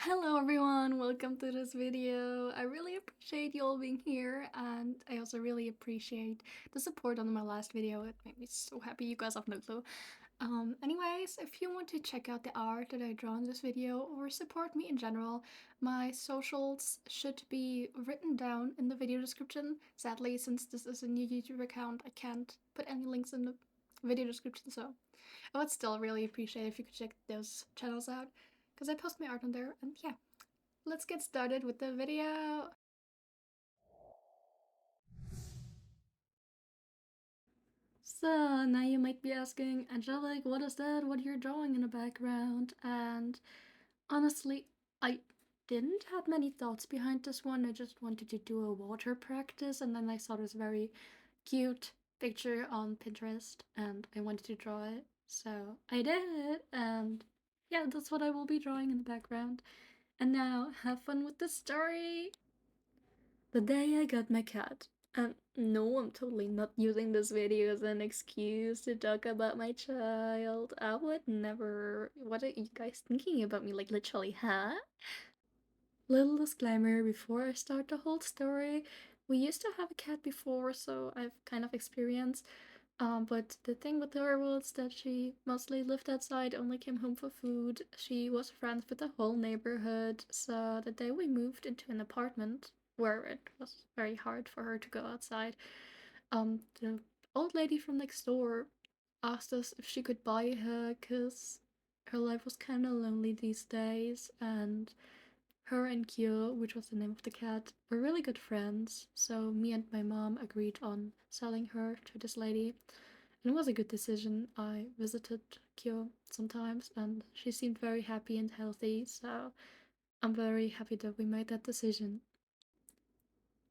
Hello everyone, welcome to this video. I really appreciate you all being here, and I also really appreciate the support on my last video. It made me so happy. You guys have no clue. Anyways, if you want to check out the art that I draw in this video or support me in general, my socials should be written down in the video description. Sadly, since this is a new YouTube account, I can't put any links in the video description, so I would still really appreciate if you could check those channels out because I post my art on there. And yeah, let's get started with the video. So now you might be asking, Angelic, what is that? What you're drawing in the background? And honestly, I didn't have many thoughts behind this one. I just wanted to do a water practice, and then I saw this very cute picture on Pinterest, and I wanted to draw it. So I did, and yeah, that's what I will be drawing in the background. And now, have fun with the story! The day I got my cat. And no, I'm totally not using this video as an excuse to talk about my child. I would never. What are you guys thinking about me? Like, literally, huh? Little disclaimer before I start the whole story. We used to have a cat before, so I've kind of experienced. But the thing with her was that she mostly lived outside, only came home for food. She was friends with the whole neighborhood, so the day we moved into an apartment where it was very hard for her to go outside, the old lady from next door asked us if she could buy her because her life was kind of lonely these days, and her and Kyo, which was the name of the cat, were really good friends, so me and my mom agreed on selling her to this lady. And it was a good decision. I visited Kyo sometimes and she seemed very happy and healthy, so I'm very happy that we made that decision.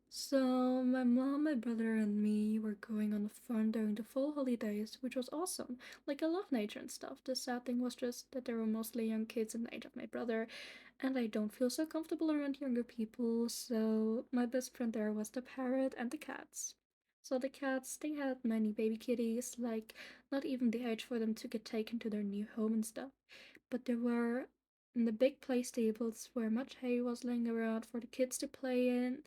So, my mom, my brother, and me were going on a farm during the fall holidays, which was awesome. Like, I love nature and stuff. The sad thing was just that there were mostly young kids in the age of my brother, and I don't feel so comfortable around younger people, so my best friend there was the parrot and the cats. So, the cats, they had many baby kitties, like, not even the age for them to get taken to their new home and stuff. But there were in the big play stables where much hay was laying around for the kids to play in.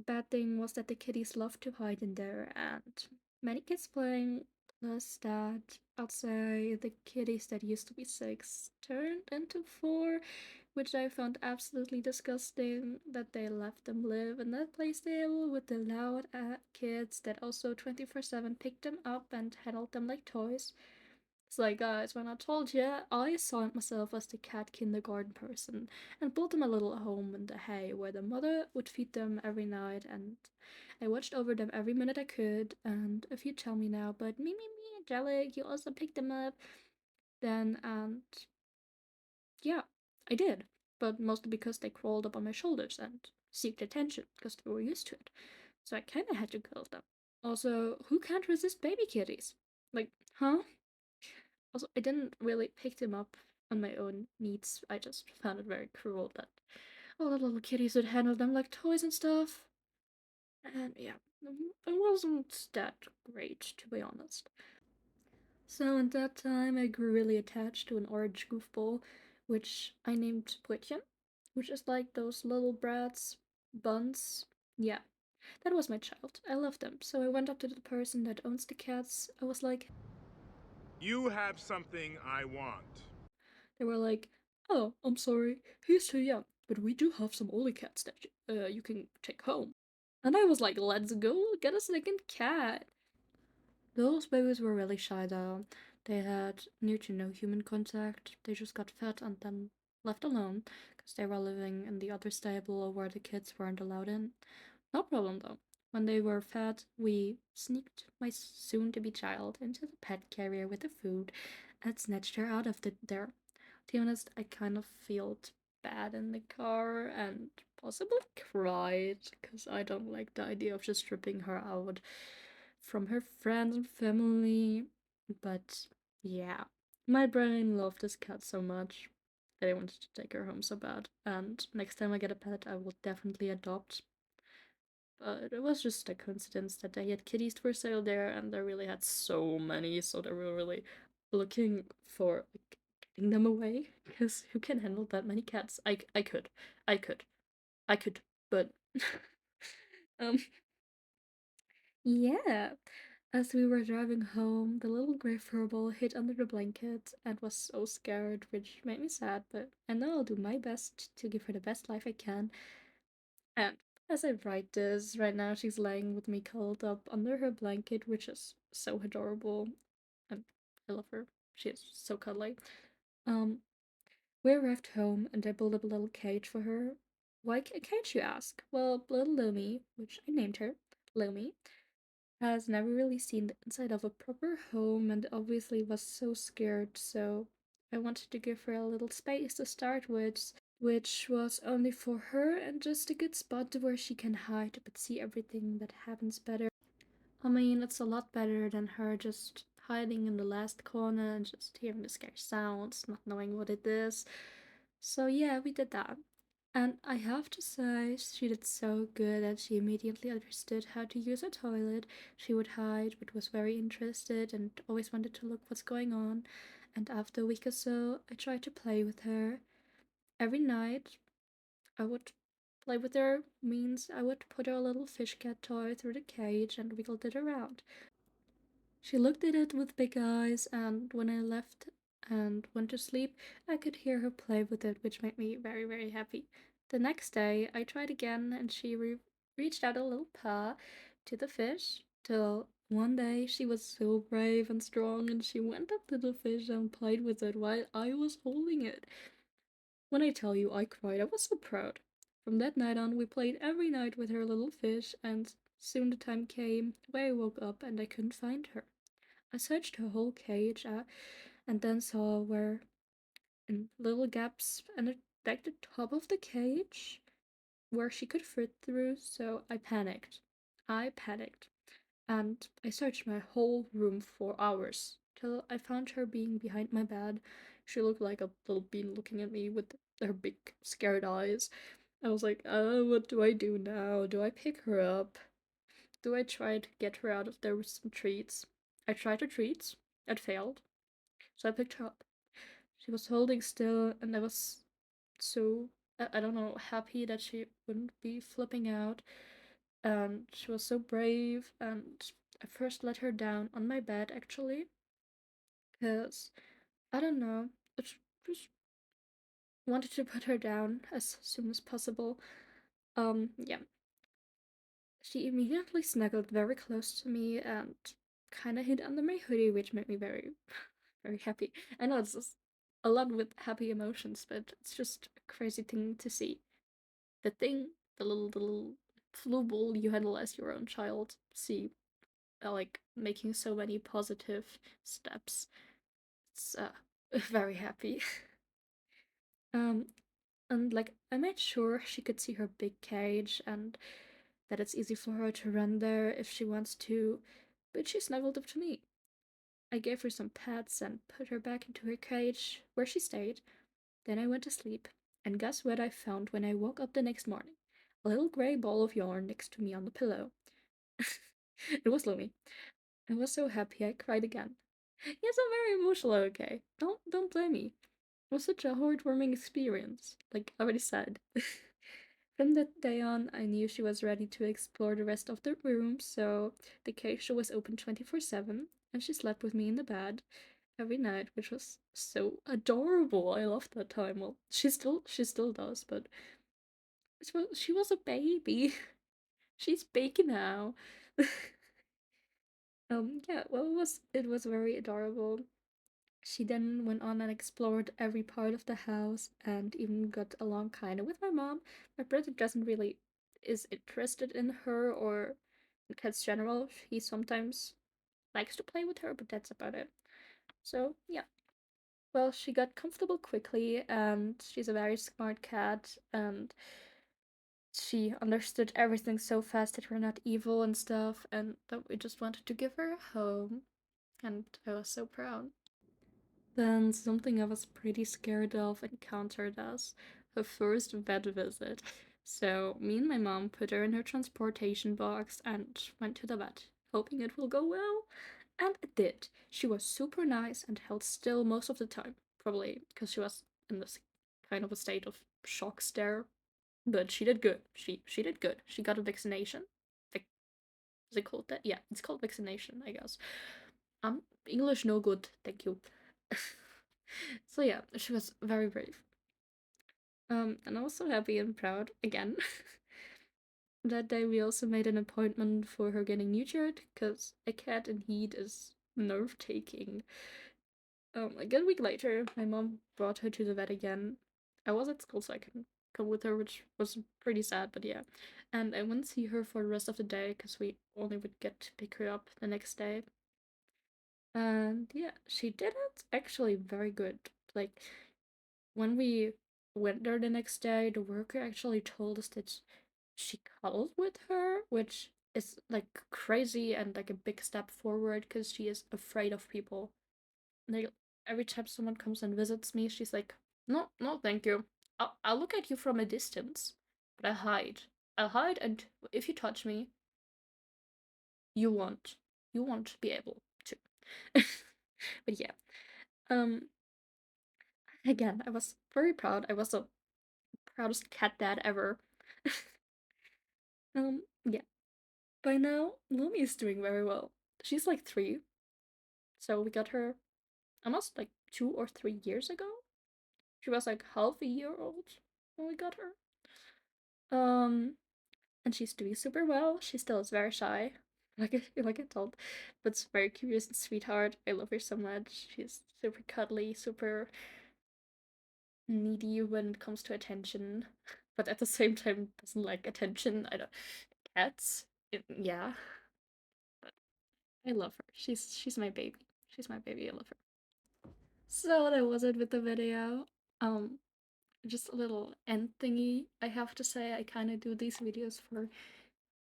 Bad thing was that the kitties loved to hide in there, and many kids playing, plus that I'd say the kitties that used to be six turned into four, which I found absolutely disgusting that they left them live in that play stable with the loud kids that also 24/7 picked them up and handled them like toys. It's like, guys, when I told you, I assigned myself as the cat kindergarten person and built them a little home in the hay where the mother would feed them every night, and I watched over them every minute I could. And if you tell me now, but me, Angelic, you also picked them up, then, and yeah, I did. But mostly because they crawled up on my shoulders and seeked attention because they were used to it. So I kinda had to kill them. Also, who can't resist baby kitties? Like, huh? Also, I didn't really pick them up on my own needs. I just found it very cruel that all the little kitties would handle them like toys and stuff. And yeah, it wasn't that great, to be honest. So at that time, I grew really attached to an orange goofball, which I named Brötchen, which is like those little brats, buns. Yeah, that was my child. I loved them. So I went up to the person that owns the cats. I was like, You have something I want. they were like, "Oh, I'm sorry, he's too young, but we do have some older cats that you can take home." And I was like, "Let's go, get a second cat." Those babies were really shy though. They had near to no human contact. They just got fed and then left alone because they were living in the other stable where the kids weren't allowed in. No problem though. When they were fed, we sneaked my soon to be child into the pet carrier with the food and snatched her out of there. To be honest, I kind of felt bad in the car and possibly cried because I don't like the idea of just stripping her out from her friends and family. But yeah, my brain loved this cat so much that I wanted to take her home so bad. And next time I get a pet, I will definitely adopt. But it was just a coincidence that they had kitties for sale there, and they really had so many, so they were really looking for like, putting them away because who can handle that many cats? I could, I could, I could, but um, yeah. As we were driving home, the little gray furball hid under the blanket and was so scared, which made me sad. But I know I'll do my best to give her the best life I can. And as I write this, right now she's laying with me curled up under her blanket, which is so adorable. And I love her. She is so cuddly. Um, we arrived home and I built up a little cage for her. Why a cage, you ask? Well, little Lumi, which I named her, Lumi, has never really seen the inside of a proper home and obviously was so scared, so I wanted to give her a little space to start with, which was only for her and just a good spot where she can hide but see everything that happens better. I mean, it's a lot better than her just hiding in the last corner and just hearing the scary sounds, not knowing what it is. So, yeah, we did that. And I have to say, she did so good and she immediately understood how to use a toilet. She would hide, but was very interested and always wanted to look what's going on. And after a week or so, I tried to play with her. Every night, I would play with her, means I would put her a little fish cat toy through the cage and wiggled it around. She looked at it with big eyes, and when I left and went to sleep, I could hear her play with it, which made me very, very happy. The next day, I tried again, and she reached out a little paw to the fish, till one day she was so brave and strong, and she went up to the fish and played with it while I was holding it. When I tell you I cried, I was so proud. From that night on, we played every night with her little fish, and soon the time came where I woke up and I couldn't find her. I searched her whole cage and then saw where in little gaps and like the top of the cage where she could fit through, so I panicked. I panicked. And I searched my whole room for hours till I found her being behind my bed. She looked like a little bean looking at me with her big scared eyes. I was like, oh, what do I do now? Do I pick her up? Do I try to get her out of there with some treats? I tried the treats. It failed. So I picked her up. She was holding still, and I was so, I don't know, happy that she wouldn't be flipping out. And she was so brave, and I first let her down on my bed actually, because I don't know, I just wanted to put her down as soon as possible. Yeah, she immediately snuggled very close to me and kind of hid under my hoodie, which made me very, very happy. I know it's just a lot with happy emotions, but it's just a crazy thing to see. The thing, the little flu ball you handle as your own child, see, like making so many positive steps. It's very happy. um, and like I made sure she could see her big cage and that it's easy for her to run there if she wants to, but she snuggled up to me. I gave her some pets and put her back into her cage, where she stayed. Then I went to sleep, and guess what I found when I woke up the next morning? A little gray ball of yarn next to me on the pillow. It was Lumi. I was so happy I cried again. Yes, I'm very emotional, okay? Don't blame me. It was such a heartwarming experience, like I already said. From that day on, I knew she was ready to explore the rest of the room, so the cage was open 24/7, and she slept with me in the bed every night, which was so adorable. I loved that time. Well, she still does, but she was a baby. She's big now. Yeah, well, it was very adorable. She then went on and explored every part of the house and even got along kind of with my mom. My brother doesn't really is interested in her or in cats general. He sometimes likes to play with her, but that's about it. So yeah. Well, she got comfortable quickly and she's a very smart cat and she understood everything so fast that we're not evil and stuff and that we just wanted to give her a home and I was so proud. Then something I was pretty scared of encountered us, her first vet visit. So me and my mom put her in her transportation box and went to the vet, hoping it will go well. And it did. She was super nice and held still most of the time. probably because she was in this kind of a state of shock stare. But she did good. She did good. She got a vaccination. Is it called that? Yeah, it's called vaccination, I guess. English no good, thank you. So yeah, she was very brave. And I was so happy and proud again. That day we also made an appointment for her getting neutered, because a cat in heat is nerve taking. Like a week later, my mom brought her to the vet again. I was at school, so I couldn't come with her, which was pretty sad, but yeah. And I wouldn't see her for the rest of the day because we only would get to pick her up the next day. And yeah, she did it actually very good. Like, when we went there the next day, the worker actually told us that she cuddled with her, which is like crazy and like a big step forward because she is afraid of people. Like, every time someone comes and visits me, she's like, "No, no, thank you. I'll look at you from a distance, but I hide. I'll hide, and if you touch me, you won't. You won't be able to." But yeah, um, again, I was very proud. I was the proudest cat dad ever. Yeah. By now, Lumi is doing very well. She's like 3, so we got her almost like 2 or 3 years ago. She was like half a year old when we got her. Um, and she's doing super well. She still is very shy, like I told, but it's very curious and sweetheart. I love her so much. She's super cuddly, super needy when it comes to attention, but at the same time doesn't like attention. I don't cats. Yeah, but I love her. She's my baby. She's my baby. I love her. So that was it with the video. Um, just a little end thingy. I have to say, I kind of do these videos for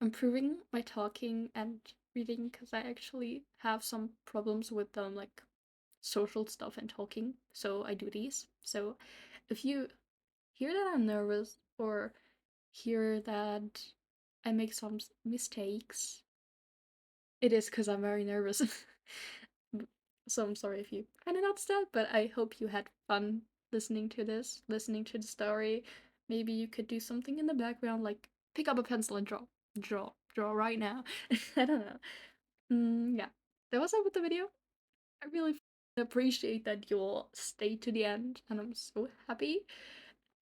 improving my talking and reading because I actually have some problems with like social stuff and talking. So I do these. So if you hear that I'm nervous or hear that I make some mistakes, it is because I'm very nervous. So I'm sorry if you kind of noticed that, but I hope you had fun listening to this, listening to the story. Maybe you could do something in the background, like pick up a pencil and draw right now. I don't know. Yeah, that was it with the video. I really appreciate that you all stayed to the end, and I'm so happy.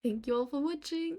Thank you all for watching.